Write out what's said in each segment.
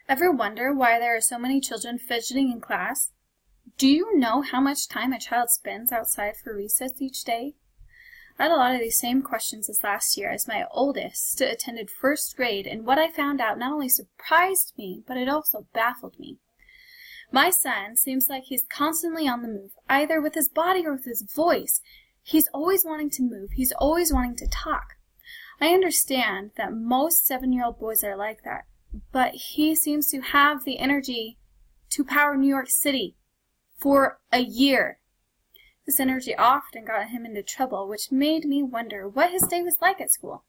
Ever wonder why there are so many children fidgeting in class? Do you know how much time a child spends outside for recess each day? I had a lot of these same questions this last year as my oldest attended first grade, and what I found out not only surprised me, but it also baffled me. My son seems like he's constantly on the move, either with his body or with his voice. He's always wanting to move. He's always wanting to talk. I understand that most 7-year-old boys are like that, but he seems to have the energy to power New York City for a year. This energy often got him into trouble, which made me wonder what his day was like at school.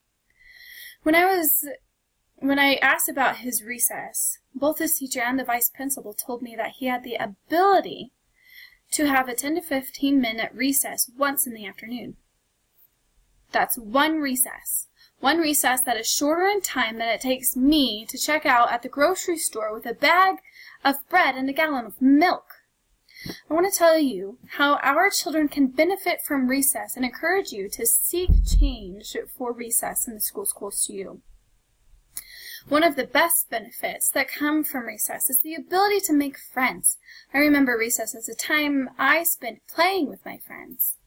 When I asked about his recess, both his teacher and the vice principal told me that he had the ability to have a 10 to 15 minute recess once in the afternoon. That's one recess. One recess that is shorter in time than it takes me to check out at the grocery store with a bag of bread and a gallon of milk. I want to tell you how our children can benefit from recess and encourage you to seek change for recess in the schools close to you. One of the best benefits that come from recess is the ability to make friends. I remember recess as a time I spent playing with my friends.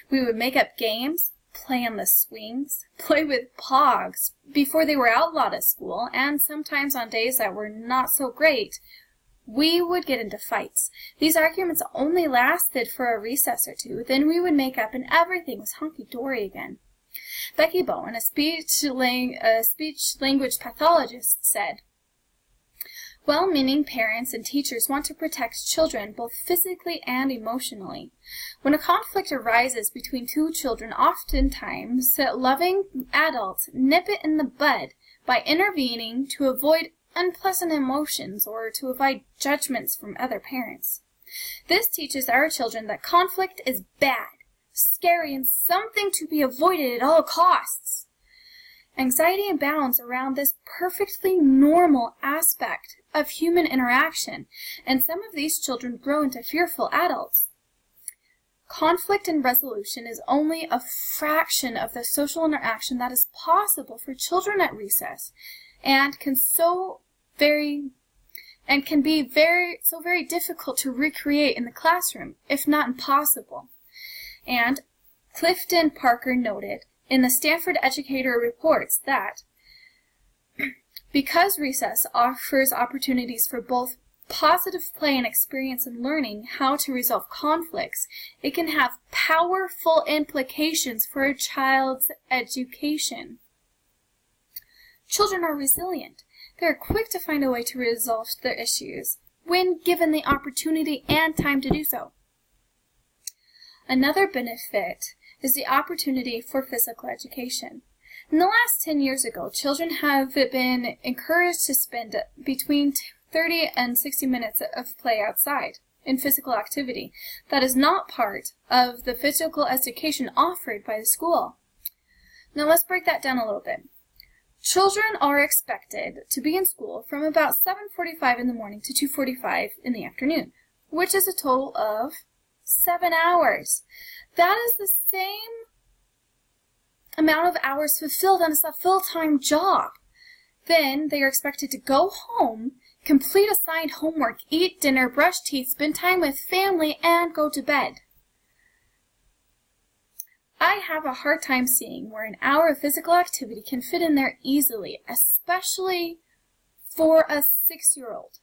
We would make up games, play on the swings, play with pogs before they were outlawed at school, and sometimes on days that were not so great, we would get into fights. These arguments only lasted for a recess or two, then we would make up and everything was hunky-dory again. Becky Bowen, a speech-language pathologist, said, "Well-meaning parents and teachers want to protect children both physically and emotionally. When a conflict arises between two children, oftentimes loving adults nip it in the bud by intervening to avoid unpleasant emotions or to avoid judgments from other parents. This teaches our children that conflict is bad, scary, and something to be avoided at all costs. Anxiety abounds around this perfectly normal aspect of human interaction, and some of these children grow into fearful adults. Conflict and resolution is only a fraction of the social interaction that is possible for children at recess, and can be very difficult to recreate in the classroom, if not impossible." And Clifton Parker noted in the Stanford Educator Reports that because recess offers opportunities for both positive play and experience in learning how to resolve conflicts, it can have powerful implications for a child's education. Children are resilient. They are quick to find a way to resolve their issues when given the opportunity and time to do so. Another benefit is the opportunity for physical education. In the last 10 years ago, children have been encouraged to spend between 30 and 60 minutes of play outside in physical activity that is not part of the physical education offered by the school. Now let's break that down a little bit. Children are expected to be in school from about 7:45 in the morning to 2:45 in the afternoon, which is a total of 7 hours. That is the same amount of hours fulfilled as a full-time job. Then they are expected to go home, complete assigned homework, eat dinner, brush teeth, spend time with family, and go to bed. I have a hard time seeing where an hour of physical activity can fit in there easily, especially for a 6-year-old.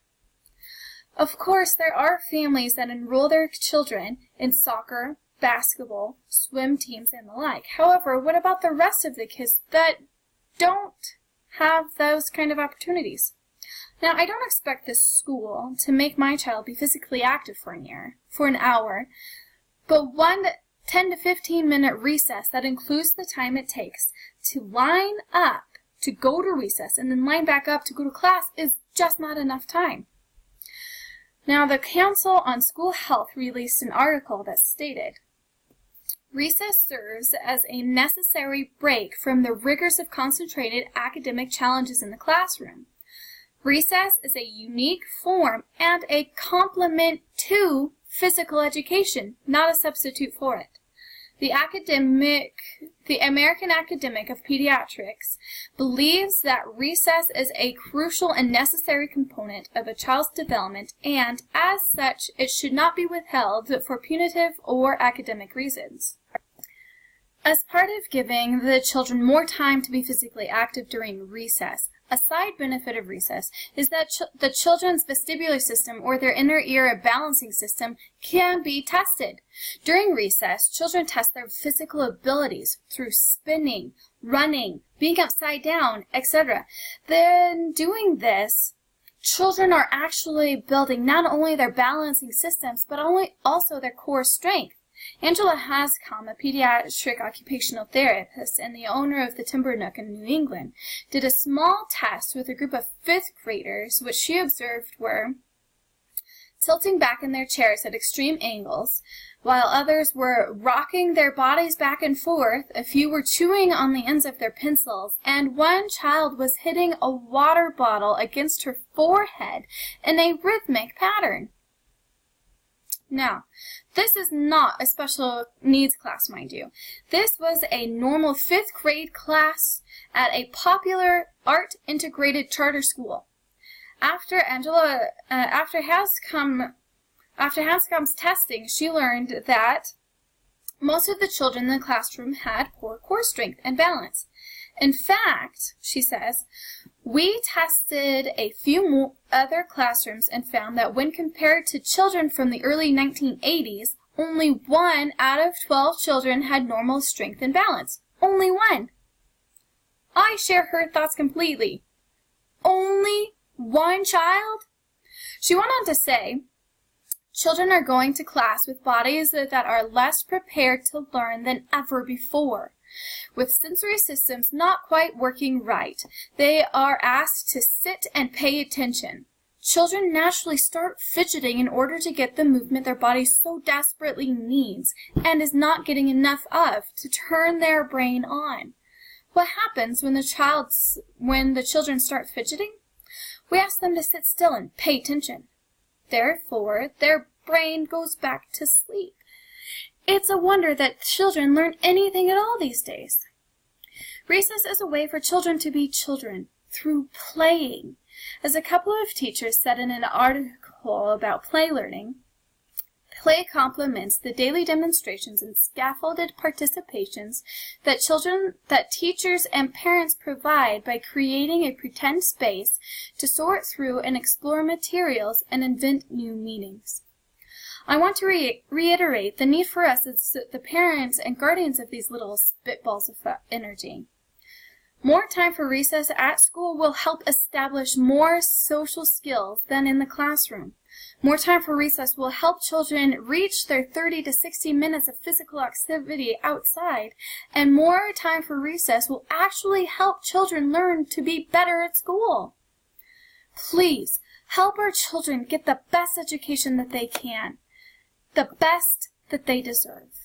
Of course, there are families that enroll their children in soccer, basketball, swim teams, and the like. However, what about the rest of the kids that don't have those kind of opportunities? Now, I don't expect this school to make my child be physically active for an hour, but one 10 to 15 minute recess that includes the time it takes to line up to go to recess and then line back up to go to class is just not enough time. Now, the Council on School Health released an article that stated, "Recess serves as a necessary break from the rigors of concentrated academic challenges in the classroom. Recess is a unique form and a complement to physical education, not a substitute for it. The American Academic of Pediatrics believes that recess is a crucial and necessary component of a child's development, and as such, it should not be withheld for punitive or academic reasons. As part of giving the children more time to be physically active during recess, a side benefit of recess is that the children's vestibular system, or their inner ear balancing system, can be tested. During recess, children test their physical abilities through spinning, running, being upside down, etc. Then doing this, children are actually building not only their balancing systems, but also their core strength. Angela Hascom, a pediatric occupational therapist and the owner of the Timber Nook in New England, did a small test with a group of 5th graders, which she observed were tilting back in their chairs at extreme angles, while others were rocking their bodies back and forth, a few were chewing on the ends of their pencils, and one child was hitting a water bottle against her forehead in a rhythmic pattern. Now, this is not a special needs class, mind you. This was a normal 5th grade class at a popular art-integrated charter school. After Hascom's testing, she learned that most of the children in the classroom had poor core strength and balance. In fact, she says, we tested a few other classrooms and found that when compared to children from the early 1980s, only 1 out of 12 children had normal strength and balance. Only 1. I share her thoughts completely. Only 1 child? She went on to say, children are going to class with bodies that are less prepared to learn than ever before. With sensory systems not quite working right, they are asked to sit and pay attention. Children naturally start fidgeting in order to get the movement their body so desperately needs and is not getting enough of to turn their brain on. What happens when the children start fidgeting? We ask them to sit still and pay attention. Therefore, their brain goes back to sleep. It's a wonder that children learn anything at all these days. Recess is a way for children to be children, through playing. As a couple of teachers said in an article about play learning, play complements the daily demonstrations and scaffolded participations that teachers and parents provide by creating a pretend space to sort through and explore materials and invent new meanings. I want to reiterate the need for us as the parents and guardians of these little spitballs of energy. More time for recess at school will help establish more social skills than in the classroom. More time for recess will help children reach their 30 to 60 minutes of physical activity outside, and more time for recess will actually help children learn to be better at school. Please, help our children get the best education that they can. The best that they deserve.